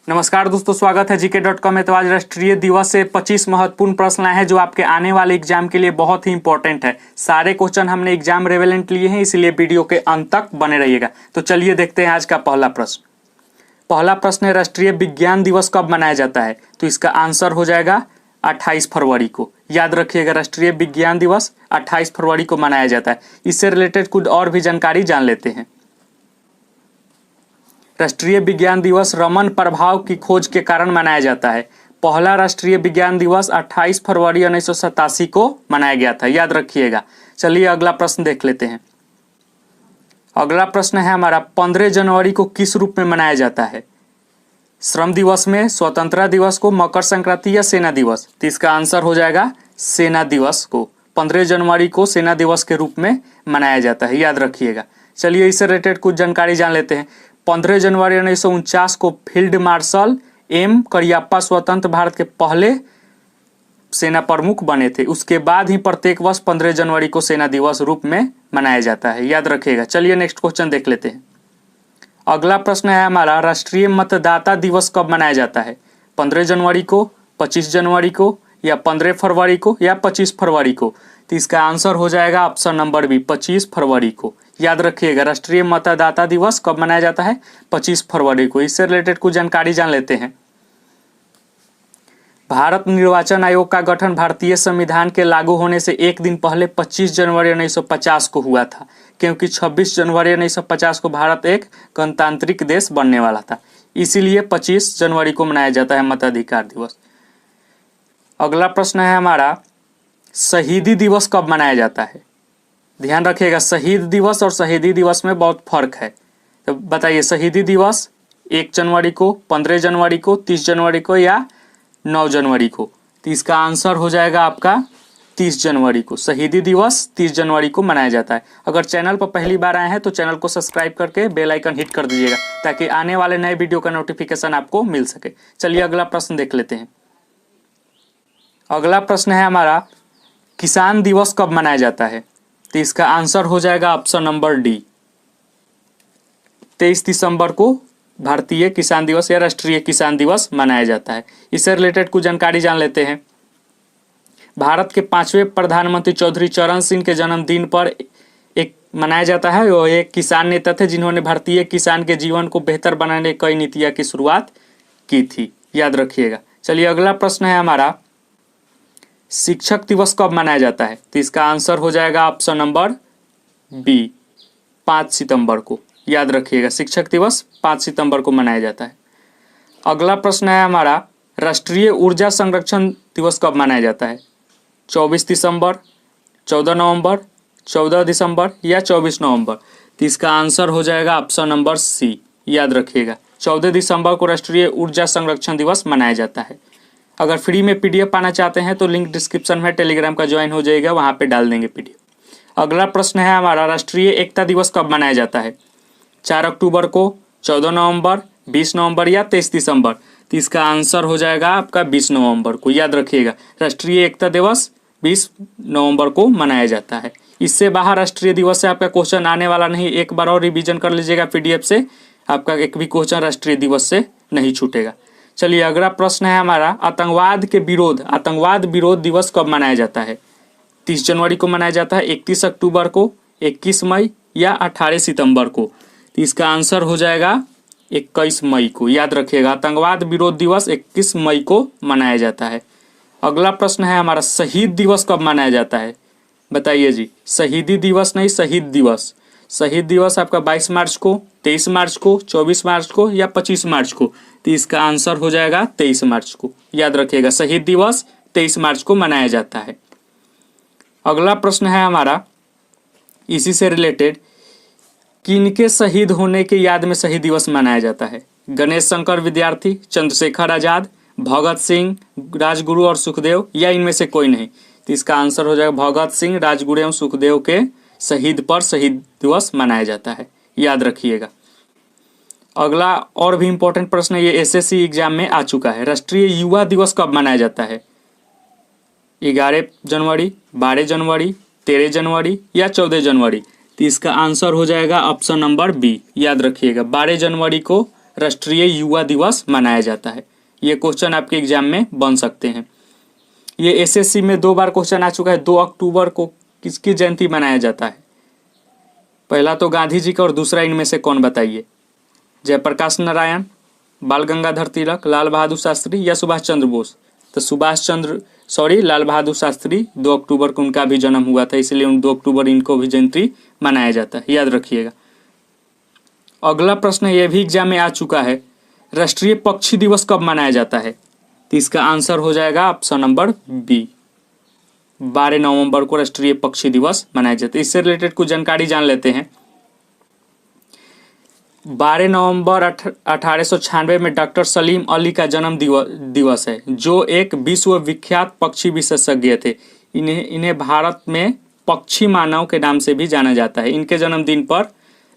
नमस्कार दोस्तों, स्वागत है जीके.com में। तो आज राष्ट्रीय दिवस से 25 महत्वपूर्ण प्रश्न आए हैं जो आपके आने वाले एग्जाम के लिए बहुत ही इंपॉर्टेंट है। सारे क्वेश्चन हमने एग्जाम रेलेवेंट लिए हैं, इसलिए वीडियो के अंत तक बने रहिएगा। तो चलिए देखते हैं आज का पहला प्रश्न। पहला प्रश्न है, राष्ट्रीय विज्ञान दिवस कब मनाया जाता है? तो इसका आंसर हो जाएगा 28 फरवरी को। याद रखिएगा, राष्ट्रीय विज्ञान दिवस 28 फरवरी को मनाया जाता है। इससे रिलेटेड कुछ और भी जानकारी जान लेते हैं। राष्ट्रीय विज्ञान दिवस रमन प्रभाव की खोज के कारण मनाया जाता है। पहला राष्ट्रीय विज्ञान दिवस 28 फरवरी 1987 को मनाया गया था। याद रखिएगा। चलिए अगला प्रश्न देख लेते हैं। अगला प्रश्न है हमारा, 15 जनवरी को किस रूप में मनाया जाता है? श्रम दिवस में, स्वतंत्रता दिवस को, मकर संक्रांति या सेना दिवस? तो इसका आंसर हो जाएगा सेना दिवस को। 15 जनवरी को सेना दिवस के रूप में मनाया जाता है। याद रखिएगा। चलिए इससे रिलेटेड कुछ जानकारी जान लेते हैं। 15 जनवरी 1949 को फील्ड मार्शल एम करियप्पा स्वतंत्र भारत के पहले सेना प्रमुख बने थे। उसके बाद ही प्रत्येक वर्ष 15 जनवरी को सेना दिवस रूप में मनाया जाता है। याद रखिएगा। चलिए नेक्स्ट क्वेश्चन देख लेते हैं। अगला प्रश्न है हमारा, राष्ट्रीय मतदाता दिवस कब मनाया जाता है? 15 जनवरी को, 25 जनवरी को, या 15 फरवरी को, या 25 फरवरी को? तो इसका आंसर हो जाएगा ऑप्शन नंबर बी, 25 फरवरी को। याद रखिएगा, राष्ट्रीय मतदाता दिवस कब मनाया जाता है? 25 फरवरी को। इससे रिलेटेड कुछ जानकारी जान लेते हैं। भारत निर्वाचन आयोग का गठन भारतीय संविधान के लागू होने से एक दिन पहले 25 जनवरी 1950 को हुआ था, क्योंकि 26 जनवरी 1950 को भारत एक गणतांत्रिक देश बनने वाला था। इसीलिए 25 जनवरी को मनाया जाता है मताधिकार दिवस। अगला प्रश्न है हमारा, शहीदी दिवस कब मनाया जाता है? ध्यान रखिएगा, शहीद दिवस और शहीदी दिवस में बहुत फर्क है। तो बताइए, शहीदी दिवस 1 जनवरी को, 15 जनवरी को, 30 जनवरी को, या 9 जनवरी को? तो इसका आंसर हो जाएगा आपका 30 जनवरी को। शहीदी दिवस 30 जनवरी को मनाया जाता है। अगर चैनल पर पहली बार आए हैं तो चैनल को सब्सक्राइब करके बेल आइकन हिट कर दीजिएगा, ताकि आने वाले नए वीडियो का नोटिफिकेशन आपको मिल सके। चलिए अगला प्रश्न देख लेते हैं। अगला प्रश्न है हमारा, किसान दिवस कब मनाया जाता है? तो इसका आंसर हो जाएगा ऑप्शन नंबर डी, 23 दिसंबर को भारतीय किसान दिवस या राष्ट्रीय किसान दिवस मनाया जाता है। इससे रिलेटेड कुछ जानकारी जान लेते हैं। भारत के 5वें प्रधानमंत्री चौधरी चरण सिंह के जन्मदिन पर एक मनाया जाता है। वो एक किसान नेता थे जिन्होंने भारतीय किसान के जीवन को बेहतर बनाने कई नीतियों की शुरुआत की थी। याद रखिएगा। चलिए अगला प्रश्न है हमारा, शिक्षक दिवस कब मनाया जाता है? तो इसका आंसर हो जाएगा ऑप्शन नंबर बी, 5 सितंबर को। याद रखिएगा, शिक्षक दिवस 5 सितंबर को मनाया जाता है। अगला प्रश्न है हमारा, राष्ट्रीय ऊर्जा संरक्षण दिवस कब मनाया जाता है? 24 दिसंबर, 14 नवंबर, 14 दिसंबर, या 24 नवंबर? तो इसका आंसर हो जाएगा ऑप्शन नंबर सी। याद रखिएगा, 14 दिसंबर को राष्ट्रीय ऊर्जा संरक्षण दिवस मनाया जाता है। अगर फ्री में पीडीएफ पाना चाहते हैं तो लिंक डिस्क्रिप्शन में टेलीग्राम का ज्वाइन हो जाएगा, वहाँ पे डाल देंगे पीडीएफ। अगला प्रश्न है हमारा, राष्ट्रीय एकता दिवस कब मनाया जाता है? 4 अक्टूबर को, 14 नवंबर, 20 नवंबर, या 23 दिसंबर? तो इसका आंसर हो जाएगा आपका 20 नवंबर को। याद रखिएगा, राष्ट्रीय एकता दिवस 20 नवंबर को मनाया जाता है। इससे बाहर राष्ट्रीय दिवस से आपका क्वेश्चन आने वाला नहीं। एक बार और रिवीजन कर लीजिएगा पीडीएफ से, आपका एक भी क्वेश्चन राष्ट्रीय दिवस से नहीं छूटेगा। चलिए अगला प्रश्न है हमारा, आतंकवाद विरोध दिवस कब मनाया जाता है? 30 जनवरी को मनाया जाता है, 31 अक्टूबर को, 21 मई, या 18 सितंबर को? तो इसका आंसर हो जाएगा 21 मई को। याद रखिएगा, आतंकवाद विरोध दिवस 21 मई को मनाया जाता है। अगला प्रश्न है हमारा, शहीद दिवस कब मनाया जाता है? बताइए जी, शहीदी दिवस नहीं, शहीद दिवस। शहीद दिवस आपका 22 मार्च को, 23 मार्च को, 24 मार्च को, या 25 मार्च को? तो इसका आंसर हो जाएगा 23 मार्च को। याद रखिएगा, शहीद दिवस 23 मार्च को मनाया जाता है। अगला प्रश्न है हमारा, इसी से रिलेटेड, किनके शहीद होने के याद में शहीद दिवस मनाया जाता है? गणेश शंकर विद्यार्थी, चंद्रशेखर आजाद, भगत सिंह, राजगुरु और सुखदेव, या इनमें से कोई नहीं? तो इसका आंसर हो जाएगा भगत सिंह, राजगुरु एवं सुखदेव के शहीद पर शहीद दिवस मनाया जाता है। याद रखिएगा। अगला और भी इंपॉर्टेंट प्रश्न, ये एसएससी एग्जाम में आ चुका है। राष्ट्रीय युवा दिवस कब मनाया जाता है? 11 जनवरी, 12 जनवरी, 13 जनवरी, या 14 जनवरी? तो इसका आंसर हो जाएगा ऑप्शन नंबर बी। याद रखिएगा, 12 जनवरी को राष्ट्रीय युवा दिवस मनाया जाता है? ये क्वेश्चन आपके एग्जाम में बन सकते हैं। ये एसएससी में 2 बार क्वेश्चन आ चुका है। 2 अक्टूबर को किसकी जयंती मनाया जाता है? पहला तो गांधी जी का और दूसरा इनमें से कौन बताइए? जयप्रकाश नारायण, बाल गंगाधर तिलक, लाल बहादुर शास्त्री या सुभाष चंद्र बोस? तो लाल बहादुर शास्त्री 2 अक्टूबर को उनका भी जन्म हुआ था, इसलिए उन 2 अक्टूबर इनको भी जयंती मनाया जाता है, याद रखिएगा। अगला प्रश्न ये भी एग्जाम में आ चुका है, राष्ट्रीय पक्षी दिवस कब मनाया जाता है? तो इसका आंसर हो जाएगा ऑप्शन नंबर बी, 12 नवंबर को राष्ट्रीय पक्षी दिवस मनाया जाता है। इससे रिलेटेड कुछ जानकारी जान लेते हैं। 12 नवंबर 1896 में डॉक्टर सलीम अली का जन्म दिवस है, जो एक विश्व विख्यात पक्षी विशेषज्ञ थे। इन्हें भारत में पक्षी मानव के नाम से भी जाना जाता है। इनके जन्मदिन पर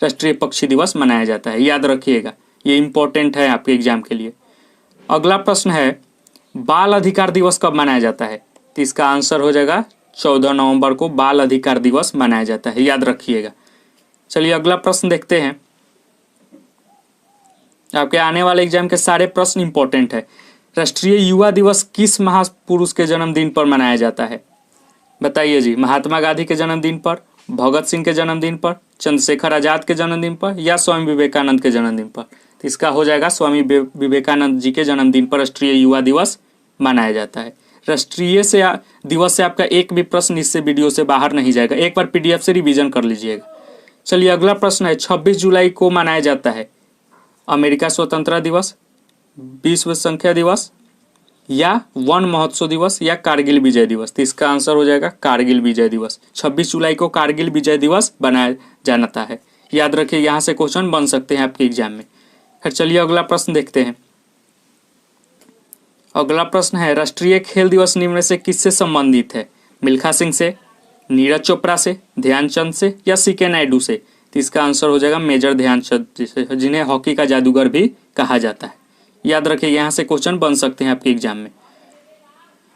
राष्ट्रीय पक्षी दिवस मनाया जाता है, याद रखिएगा, ये इंपॉर्टेंट है आपके एग्जाम के लिए। अगला प्रश्न है, बाल अधिकार दिवस कब मनाया जाता है? तो इसका आंसर हो जाएगा 14 नवंबर को बाल अधिकार दिवस मनाया जाता है, याद रखिएगा। चलिए अगला प्रश्न देखते हैं। आपके आने वाले एग्जाम के सारे प्रश्न इंपॉर्टेंट है। राष्ट्रीय युवा दिवस किस महापुरुष के जन्मदिन पर मनाया जाता है? बताइए जी, महात्मा गांधी के जन्मदिन पर, भगत सिंह के जन्मदिन पर, चंद्रशेखर आजाद के जन्मदिन पर या स्वामी विवेकानंद के जन्मदिन पर? तो इसका हो जाएगा स्वामी विवेकानंद जी के जन्मदिन पर राष्ट्रीय युवा दिवस मनाया जाता है। राष्ट्रीय से दिवस से आपका एक भी प्रश्न इससे वीडियो से बाहर नहीं जाएगा, एक बार पीडीएफ से रिवीजन कर लीजिएगा। चलिए अगला प्रश्न है, 26 जुलाई को मनाया जाता है अमेरिका स्वतंत्रता दिवस, विश्व संख्या दिवस या वन महोत्सव दिवस या कारगिल विजय दिवस? तो इसका आंसर हो जाएगा कारगिल विजय दिवस। 26 जुलाई को कारगिल विजय दिवस बनाया जाता है, याद रखिए, यहाँ से क्वेश्चन बन सकते हैं आपके एग्जाम में। फिर चलिए अगला प्रश्न देखते हैं। अगला प्रश्न है, राष्ट्रीय खेल दिवस निम्न में से किससे संबंधित है? मिल्खा सिंह से, नीरज चोपड़ा से, ध्यानचंद से या सीके नायडू से? तो इसका आंसर हो जाएगा मेजर ध्यानचंद से, जिन्हें हॉकी का जादूगर भी कहा जाता है, याद रखिए, यहाँ से क्वेश्चन बन सकते हैं आपके एग्जाम में।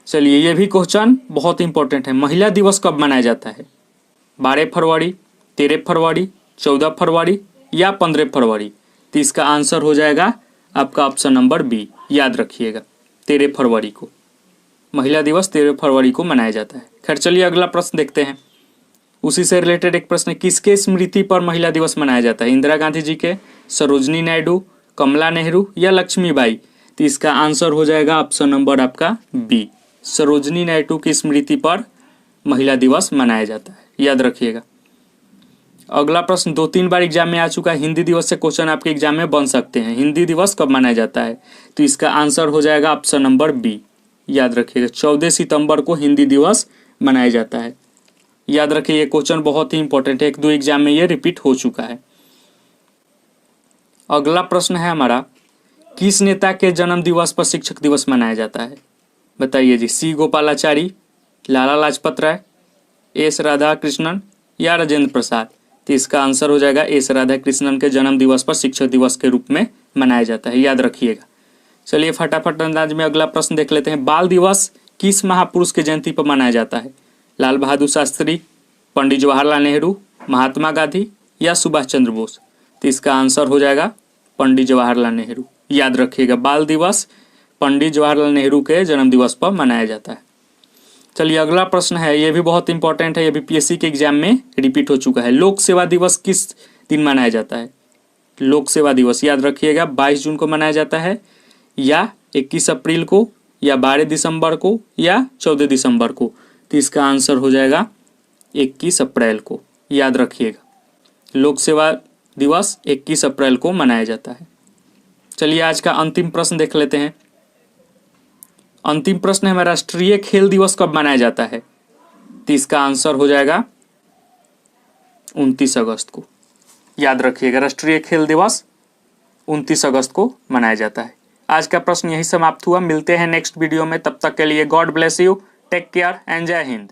चलिए ये भी क्वेश्चन बहुत इंपॉर्टेंट है, महिला दिवस कब मनाया जाता है? 12 फरवरी, 13 फरवरी, 14 फरवरी या 15 फरवरी? तो इसका आंसर हो जाएगा आपका ऑप्शन नंबर बी, याद रखिएगा, 13 फरवरी को महिला दिवस 13 फरवरी को मनाया जाता है। खैर चलिए अगला प्रश्न देखते हैं। उसी से रिलेटेड एक प्रश्न, किसके स्मृति पर महिला दिवस मनाया जाता है? इंदिरा गांधी जी के, सरोजनी नायडू, कमला नेहरू या लक्ष्मीबाई? तो इसका आंसर हो जाएगा ऑप्शन नंबर आपका बी, सरोजनी नायडू की स्मृति पर महिला दिवस मनाया जाता है, याद रखिएगा। अगला प्रश्न 2-3 बार एग्जाम में आ चुका है, हिंदी दिवस से क्वेश्चन आपके एग्जाम में बन सकते हैं। हिंदी दिवस कब मनाया जाता है? तो इसका आंसर हो जाएगा ऑप्शन नंबर बी, याद रखिएगा, 14 सितंबर को हिंदी दिवस मनाया जाता है, याद रखिए, ये क्वेश्चन बहुत ही इंपॉर्टेंट है, 1-2 एग्जाम में ये रिपीट हो चुका है। अगला प्रश्न है हमारा, किस नेता के जन्म दिवस पर शिक्षक दिवस मनाया जाता है? बताइए जी, सी गोपालाचारी, लाला लाजपत राय, एस राधाकृष्णन या राजेंद्र प्रसाद? तो इसका आंसर हो जाएगा एस राधाकृष्णन के जन्म दिवस पर शिक्षक दिवस के रूप में मनाया जाता है, याद रखिएगा। चलिए फटाफट अंदाज में अगला प्रश्न देख लेते हैं। बाल दिवस किस महापुरुष की जयंती पर मनाया जाता है? लाल बहादुर शास्त्री, पंडित जवाहरलाल नेहरू, महात्मा गांधी या सुभाष चंद्र बोस? तो इसका आंसर हो जाएगा पंडित जवाहरलाल नेहरू, याद रखिएगा, बाल दिवस पंडित जवाहरलाल नेहरू के जन्म दिवस पर मनाया जाता है। चलिए अगला प्रश्न है, ये भी बहुत इंपॉर्टेंट है, ये भी पीएससी के एग्जाम में रिपीट हो चुका है। लोक सेवा दिवस किस दिन मनाया जाता है? लोक सेवा दिवस याद रखिएगा 22 जून को मनाया जाता है या 21 अप्रैल को या 12 दिसंबर को या 14 दिसंबर को? तो इसका आंसर हो जाएगा 21 अप्रैल को, याद रखिएगा, लोक सेवा दिवस 21 अप्रैल को मनाया जाता है। चलिए आज का अंतिम प्रश्न देख लेते हैं। अंतिम प्रश्न है हमारा, राष्ट्रीय खेल दिवस कब मनाया जाता है? तो इसका आंसर हो जाएगा 29 अगस्त को, याद रखिएगा, राष्ट्रीय खेल दिवस 29 अगस्त को मनाया जाता है। आज का प्रश्न यही समाप्त हुआ, मिलते हैं नेक्स्ट वीडियो में, तब तक के लिए god bless you, take care and जय हिंद।